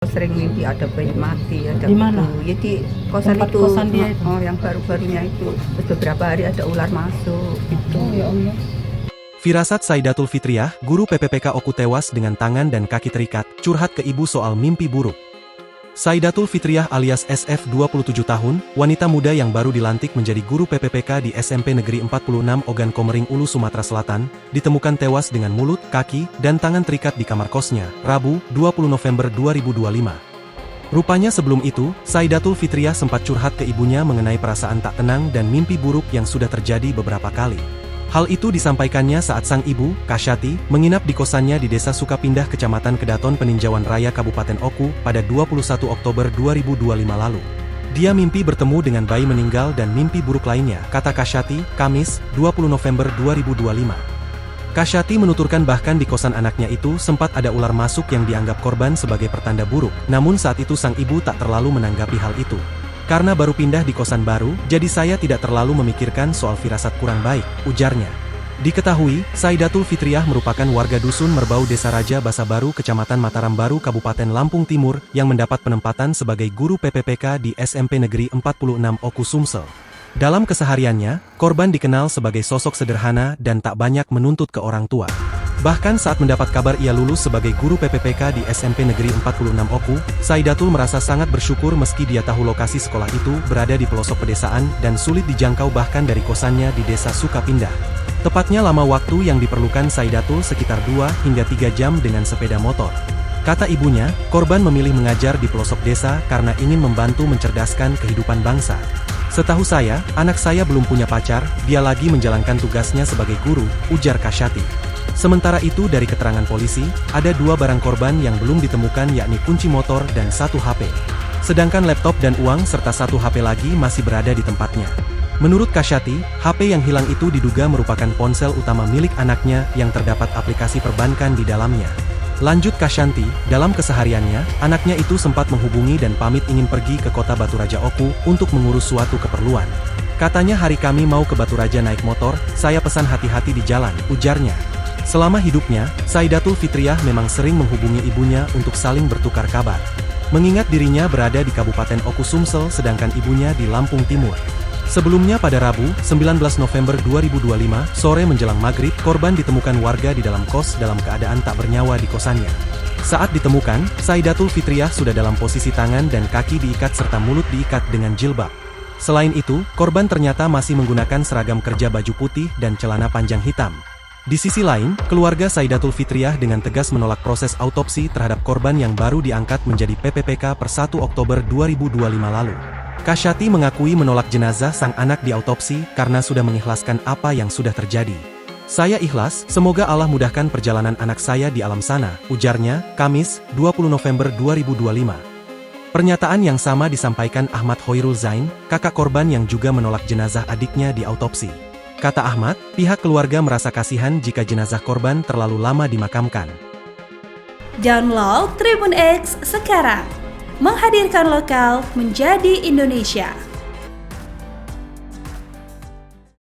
Sering mimpi ada bayi mati, ada Di mana? Ya di kosan Tempat itu. kosan dia itu? Oh, yang baru-barunya itu. Terus beberapa hari ada ular masuk gitu. Oh ya Allah. Firasat Saidatul Fitriah, guru PPPK Oku tewas dengan tangan dan kaki terikat, curhat ke ibu soal mimpi buruk. Saidatul Fitriah alias SF 27 tahun, wanita muda yang baru dilantik menjadi guru PPPK di SMP Negeri 46 Ogan Komering Ulu Sumatera Selatan, ditemukan tewas dengan mulut, kaki, dan tangan terikat di kamar kosnya, Rabu, 20 November 2025. Rupanya sebelum itu, Saidatul Fitriah sempat curhat ke ibunya mengenai perasaan tak tenang dan mimpi buruk yang sudah terjadi beberapa kali. Hal itu disampaikannya saat sang ibu, Kasyati, menginap di kosannya di Desa Sukapindah Kecamatan Kedaton Peninjauan Raya Kabupaten Oku pada 21 Oktober 2025 lalu. Dia mimpi bertemu dengan bayi meninggal dan mimpi buruk lainnya, kata Kasyati, Kamis, 20 November 2025. Kasyati menuturkan bahkan di kosan anaknya itu sempat ada ular masuk yang dianggap korban sebagai pertanda buruk, namun saat itu sang ibu tak terlalu menanggapi hal itu. Karena baru pindah di kosan baru, jadi saya tidak terlalu memikirkan soal firasat kurang baik, ujarnya. Diketahui, Saidatul Fitriah merupakan warga dusun Merbau Desa Raja Basabaru Kecamatan Mataram Baru Kabupaten Lampung Timur yang mendapat penempatan sebagai guru PPPK di SMP Negeri 46 Oku Sumsel. Dalam kesehariannya, korban dikenal sebagai sosok sederhana dan tak banyak menuntut ke orang tua. Bahkan saat mendapat kabar ia lulus sebagai guru PPPK di SMP Negeri 46 Oku, Saidatul merasa sangat bersyukur meski dia tahu lokasi sekolah itu berada di pelosok pedesaan dan sulit dijangkau bahkan dari kosannya di Desa Sukapindah. Tepatnya lama waktu yang diperlukan Saidatul sekitar 2 hingga 3 jam dengan sepeda motor. Kata ibunya, korban memilih mengajar di pelosok desa karena ingin membantu mencerdaskan kehidupan bangsa. Setahu saya, anak saya belum punya pacar, dia lagi menjalankan tugasnya sebagai guru, ujar Kasyati. Sementara itu dari keterangan polisi, ada 2 barang korban yang belum ditemukan yakni kunci motor dan 1 HP. Sedangkan laptop dan uang serta 1 HP lagi masih berada di tempatnya. Menurut Kasyati, HP yang hilang itu diduga merupakan ponsel utama milik anaknya yang terdapat aplikasi perbankan di dalamnya. Lanjut Kasyanti, dalam kesehariannya, anaknya itu sempat menghubungi dan pamit ingin pergi ke kota Batu Raja Oku untuk mengurus suatu keperluan. Katanya hari kami mau ke Batu Raja naik motor, saya pesan hati-hati di jalan, ujarnya. Selama hidupnya, Saidatul Fitriah memang sering menghubungi ibunya untuk saling bertukar kabar. Mengingat dirinya berada di Kabupaten Oku Sumsel sedangkan ibunya di Lampung Timur. Sebelumnya pada Rabu, 19 November 2025, sore menjelang maghrib, korban ditemukan warga di dalam kos dalam keadaan tak bernyawa di kosannya. Saat ditemukan, Saidatul Fitriah sudah dalam posisi tangan dan kaki diikat serta mulut diikat dengan jilbab. Selain itu, korban ternyata masih menggunakan seragam kerja baju putih dan celana panjang hitam. Di sisi lain, keluarga Saidatul Fitriah dengan tegas menolak proses autopsi terhadap korban yang baru diangkat menjadi PPPK per 1 Oktober 2025 lalu. Kasyati mengakui menolak jenazah sang anak diautopsi karena sudah mengikhlaskan apa yang sudah terjadi. Saya ikhlas, semoga Allah mudahkan perjalanan anak saya di alam sana, ujarnya, Kamis, 20 November 2025. Pernyataan yang sama disampaikan Ahmad Hoirul Zain, kakak korban yang juga menolak jenazah adiknya diautopsi. Kata Ahmad, pihak keluarga merasa kasihan jika jenazah korban terlalu lama dimakamkan. Download Tribun X sekarang, menghadirkan lokal menjadi Indonesia.